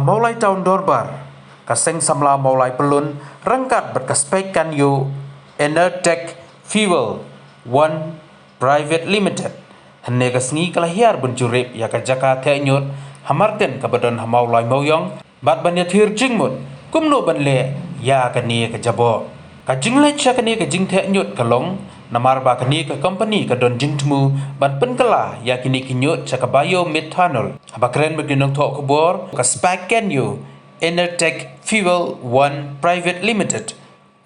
Maulai tahun dorbar, kaseng samla maulai pelun, rangkat berkaspekkan yu Enertech Fuel One Private Limited. Henne kasngi kalahiar bunjurip ya kajaka ñiut, Marten kabadon hamaulai moyong, bat banyathir jingmut, kumno banle ya kani kajabo. Kajinglai cha kani kajing ñiut kalong, namar ba kani ka company kadon jingtmu, bat pynkylla ya kini ñiut cha kabayo Methanol. Bakren beginong to kubor, kaspaken yu Enertech Fuel One Private Limited.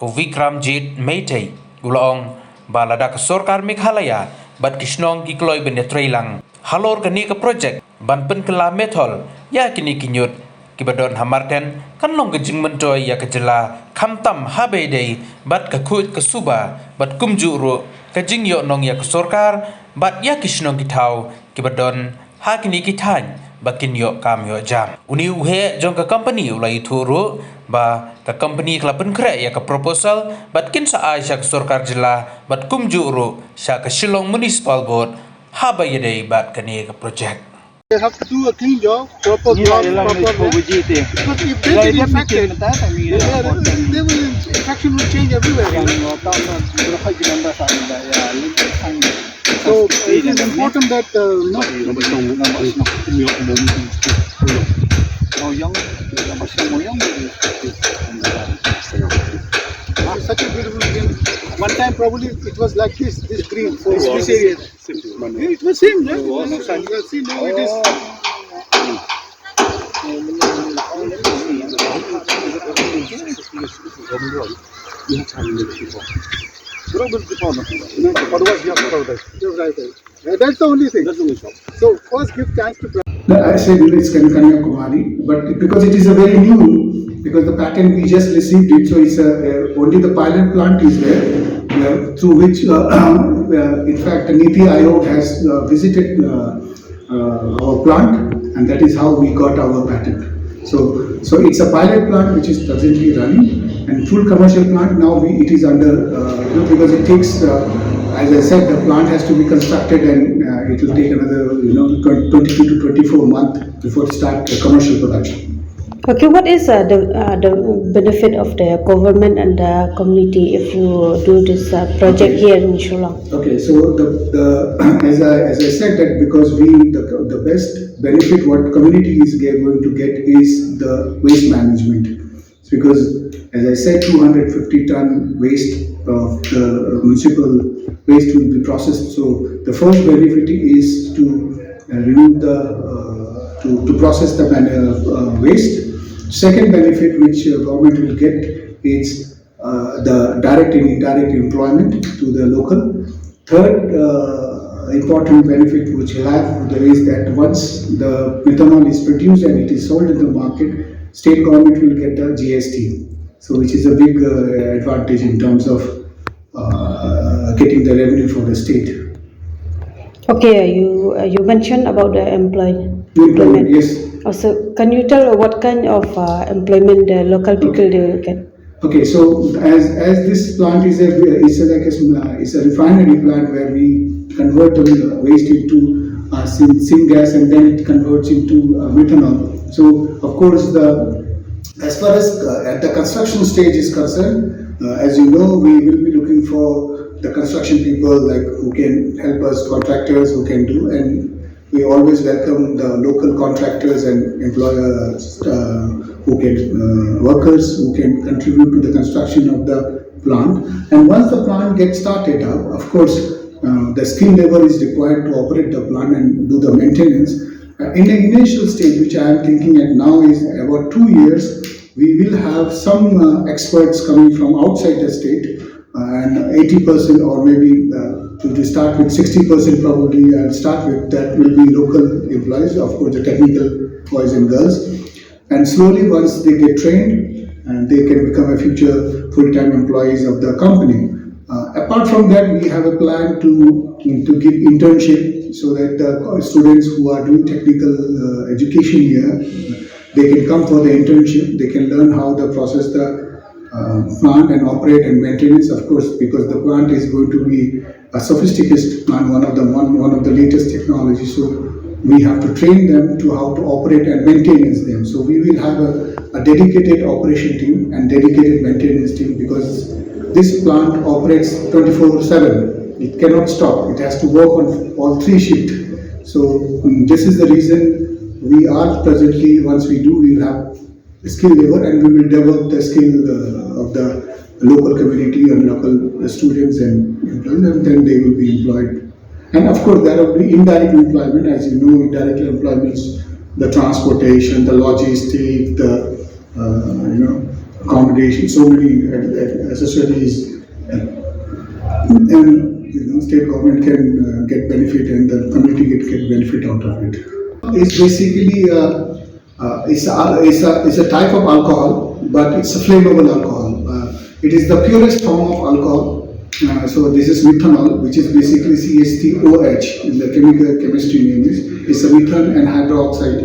Vickramjeet Metei gulaong balada ka sorkar Meghalaya bat shnong gikloy benetreilang halor kani ka project ban pynkylla methol ya kini ñiut kibadon Marten kanlong gejing mentoy ya kejela kamtam habedei bat ka khut ka suba bat kumjuru kajing yo nong ya ka sorkar bat ya kishnong kitau kibadon ha kini kitany bakin yo kam yo jam uni uhe jong ka company ulai thuru ba ka company klapen kre ya ka proposal bat kin sa ai syak sorkar jila bat kumjuru sya ka Shillong municipal board ha ba yedei bat kani ka project. They have to do a clean job, proper job, proper. Because if they get infected, they will infection will change everywhere. So it is important that such a beautiful green. One time probably it was like this green. So this area. It was same, right? See now it is. That's the only thing. So first give chance to. I said it's Kanyakumari, but because it is a very new, because the patent we just received it, so it's only the pilot plant is there, through which, in fact, Niti Aayog has visited our plant, and that is how we got our patent. So it's a pilot plant which is presently running, and full commercial plant now it is under, because it takes, as I said, the plant has to be constructed and it will take another 22 to 24 months before it start commercial production. Okay, what is the benefit of the government and the community if you do this project here in Shillong? Okay, so as I said that because the best benefit what community is going to get is the waste management. It's because as I said, 250 ton waste of the municipal waste will be processed. So the first benefit is to remove to process the waste. Second benefit which government will get is the direct and indirect employment to the local. Third important benefit which will have there is that once the methanol is produced and it is sold in the market, state government will get the GST. So which is a big advantage in terms of getting the revenue for the state. Okay, you mentioned about the employment. Yes. Also, can you tell what kind of employment the local people do get? Okay, so as this plant is a refinery plant where we convert the waste into syngas and then it converts into methanol. So of course as far as at the construction stage is concerned, as you know, we will be looking for the construction people like who can help us, contractors who can do, and we always welcome the local contractors and employers who can workers who can contribute to the construction of the plant. And once the plant gets started up, of course, the skill level is required to operate the plant and do the maintenance. In the initial stage, which I am thinking at now, is about 2 years. We will have some experts coming from outside the state, and 80% or maybe to start with 60% probably. I'll start with that will be local employees, of course, the technical boys and girls. And slowly, once they get trained, they can become a future full-time employees of the company. Apart from that, we have a plan to give internship so that the students who are doing technical education here, they can come for the internship. They can learn how to process the plant and operate and maintenance, of course, because the plant is going to be a sophisticated plant, one of the latest technologies. So we have to train them to how to operate and maintenance them. So we will have a dedicated operation team and dedicated maintenance team, because this plant operates 24/7. It cannot stop. It has to work on all 3 shifts. So this is the reason we are presently, once we do, we will have skilled labor, and we will develop the skill of the local community and local students and employees, and then they will be employed. And of course, there will be indirect employment. As you know, indirect employment is the transportation, the logistics, the accommodation, so many accessories, and state government can get benefit, and the community get benefit out of it. It's basically it's a type of alcohol, but it's a flammable alcohol. It is the purest form of alcohol. So this is methanol, which is basically CH3OH in the chemistry name is. It's a methane and hydroxide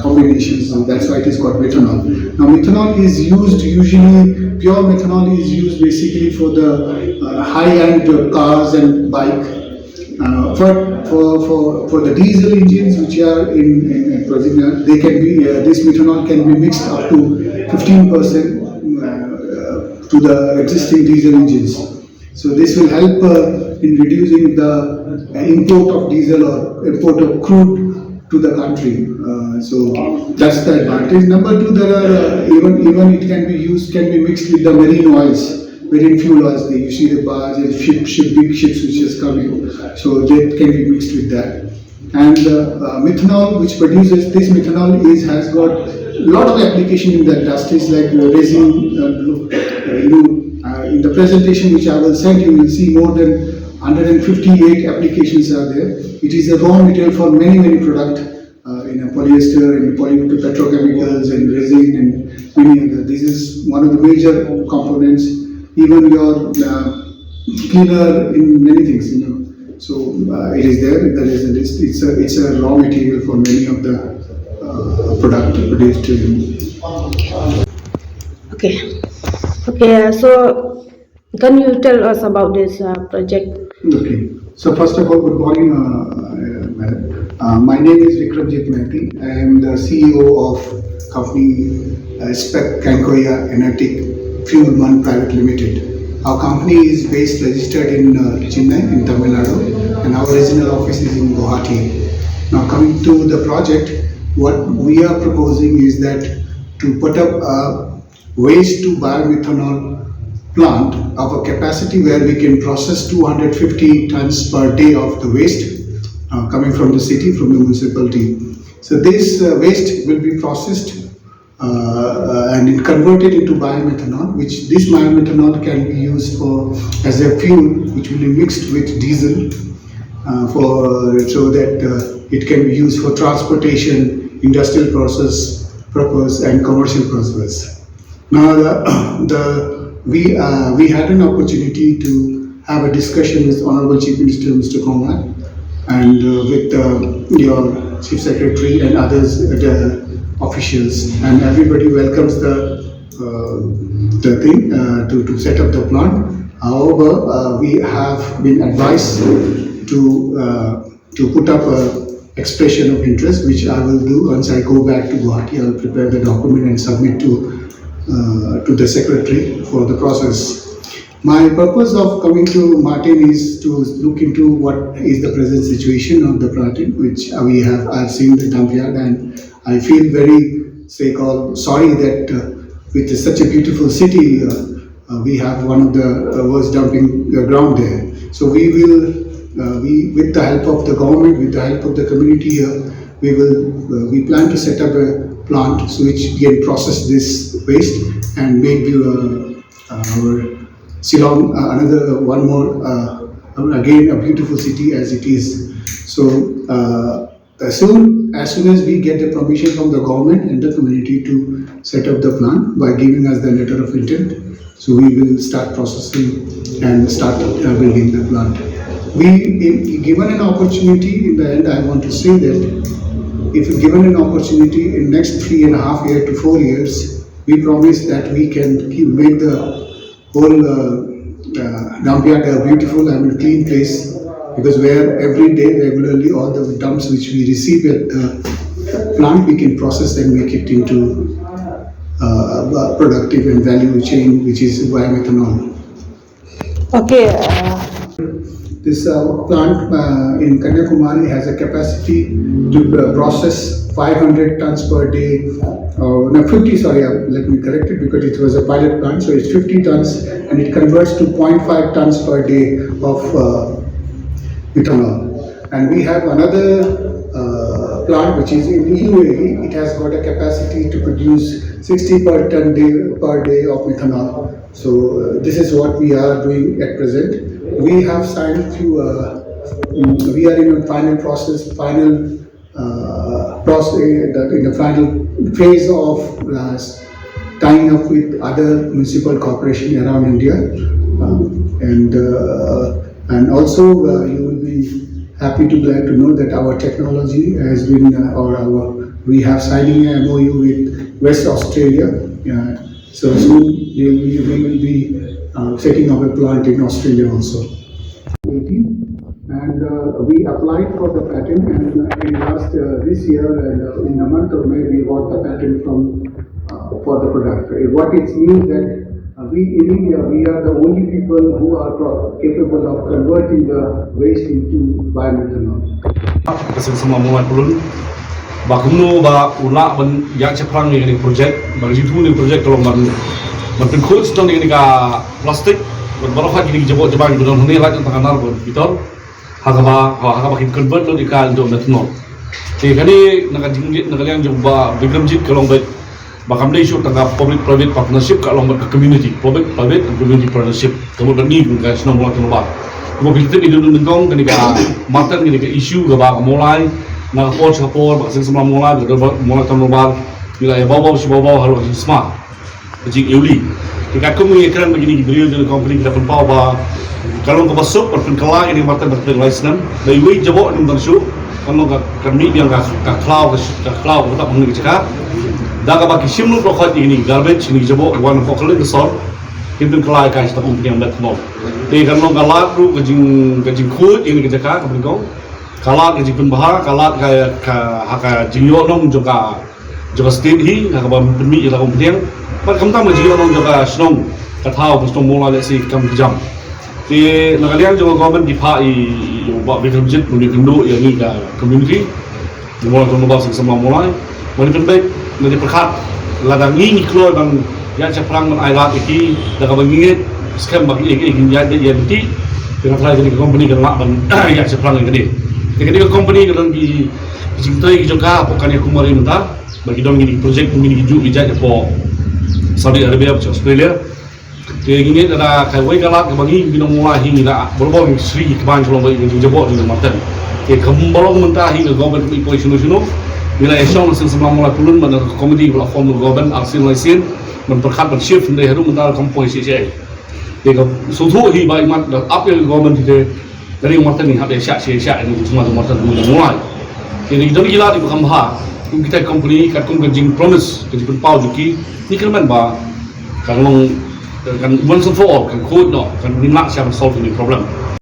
combination, so that's why it is called methanol. Now methanol is used usually, pure methanol is used basically for the high-end cars and bike. For the diesel engines which are in Brazil, they can be this methanol can be mixed up to 15% to the existing diesel engines. So this will help in reducing the import of diesel or import of crude to the country. So that's the advantage. Number 2, there are even it can be used, can be mixed with the marine oils, marine fuel oils. You see the barges, big ships which is coming. So that can be mixed with that. And methanol, which produces this methanol, has got a lot of application in the industries like resin. In the presentation which I will send you, will see more than 158 applications are there. It is a raw material for many products in a polyester and petrochemicals and resin and many other. This is one of the major components. Even your cleaner in many things, So it is there. It's a raw material for many of the product produced. Okay, so can you tell us about this project? Okay. So first of all, good morning, madam. My name is Vickramjeet. I am the CEO of company pynkylla Energetic Fuel One Private Limited. Our company is registered in Chennai in Tamil Nadu, and our regional office is in Guwahati. Now coming to the project, what we are proposing is that to put up a waste to biomethanol plant of a capacity where we can process 250 tons per day of the waste coming from the city, from the municipality. So this waste will be processed and converted into biomethanol, which this biomethanol can be used for as a fuel, which will be mixed with diesel so that it can be used for transportation, industrial purpose and commercial purpose. Now we had an opportunity to have a discussion with Honorable Chief Minister Mr. Kumar and with your Chief Secretary and others, officials, and everybody welcomes the thing to set up the plant. However, we have been advised to put up a expression of interest, which I will do once I go back to Guwahati. I will prepare the document and submit to the secretary for the process. My purpose of coming to Marten is to look into what is the present situation of the Marten, which I've seen the dump yard, and I feel very sorry that with such a beautiful city, we have one of the worst dumping ground there. So we will, with the help of the government, with the help of the community here, we plan to set up a plant so which can process this waste and make our Shillong one more again a beautiful city as it is. So as soon as we get the permission from the government and the community to set up the plant by giving us the letter of intent, so we will start processing and start building the plant. If given an opportunity, in the end I want to say that if given an opportunity in next 3.5 years to 4 years, we promise that we can make the whole dump yard a beautiful and clean place because where every day regularly all the dumps which we receive at the plant, we can process and make it into productive and value chain, which is biomethanol. Okay. This plant in Kanyakumari has a capacity to process 500 tons per day. No, 50, sorry, let me correct it because it was a pilot plant, so it's 50 tons and it converts to 0.5 tons per day of methanol. And we have another plant which is in UAE. It has got a capacity to produce 60 per day of methanol. So this is what we are doing at present. We have signed few. We are in a final process, in the final phase of tying up with other municipal corporation around India, and also you will be happy to glad to know that our technology has been, we have signing a MOU with West Australia. So soon we will be setting up a plant in Australia also. And we applied for the patent, and in last this year, and in the month of May, we got the patent from for the product. What it means that we in India, we are the only people who are capable of converting the waste into biomethanol. Kasing sama mulai pulun, bakumno ba ulak ban yang ceprang ni projek, bagi jitu ni projek kalau manเป็นคุยสตองนี่ก็พลาสติกมันบรรลุที่จะบอกจะบางอยู่ตรงนี้ไล่จนทางนั้นบนพิทอร์หากว่าคิดคอนเวิร์ตแล้วดีการจมเมทานอลที่กันนี้นักเรียนจบว่าวิกรมจิตก็ลงไปบางคำได้ช่วยทาง public private partnership ก็ลงไปกับ community public private and community partnership ทั้งหมดนี้คือการสนองว่าทั้งหมดว่าพิจารณาดูหนึ่งกองกันนี่ก็มาตั้งนี่ก็ issue กับบางโมไลน์นักโพสต์บางสิ่งสำหรับโมไลน์หรือโมไลน์ทั้งหมดนี่ก็บ้าชิบ้าฮัลโหลสมาKecil Euli. Jika aku mengingatkan begini beliau dari company kita pun bawa kalau kita masuk pynkylla ini Marten berpikir license dari wei jawab ini masuk kalau kami yang kat cloud kita mengenai cakap dah kita simul prokot ini garbage ini jawab one focal itu sort pynkylla kan kita pun yang methanol. Jadi kalau kalat tu kecil kuat ini kita cakap kau kalat kecil penbahar kalat kayak jingyok nong juga state hi kayak pemi ialah komplain. Pada kami juga orang juga shnong, katahu shnong mulai dari kami jam. Di negara juga government dipai, buat Vickramjeet punya kenduk yang ni ke community, mulai tahun lepas sama mulai. Mana penting, nanti perkat ladang ini keluar bang yang ceprang man ailat iki, dah kami ingat sekarang bagi iki yang nanti dengan terakhir ni company kan mak bang yang ceprang ini. Jadi company kan di cintai juga, bukan yang kumari mentah, bagi dong ini projek ini hijau bijak apa. Saudi Arabia atau Australia. Jadi ini ada kawai galat kebangi binong mulai hingga nak berbau Sri kebangi kalau bagi jebok di Marten. Jadi kembalong mentah hingga government impoi sunu bila esok langsung sebelum mulai pulun mana komedi platform government asin lain memperkat bershift dari harum mentah kompoi CCI. Jadi suatu hingga imat apa yang government itu dari Marten ni ada syak ini semua tu Marten mulai. Jadi kita gila di Vickramjeet. Kita company kat kong promise kejing pau juki ni kan ba kan long kan once and for all kan code no kan ni nak siapa solve ini problem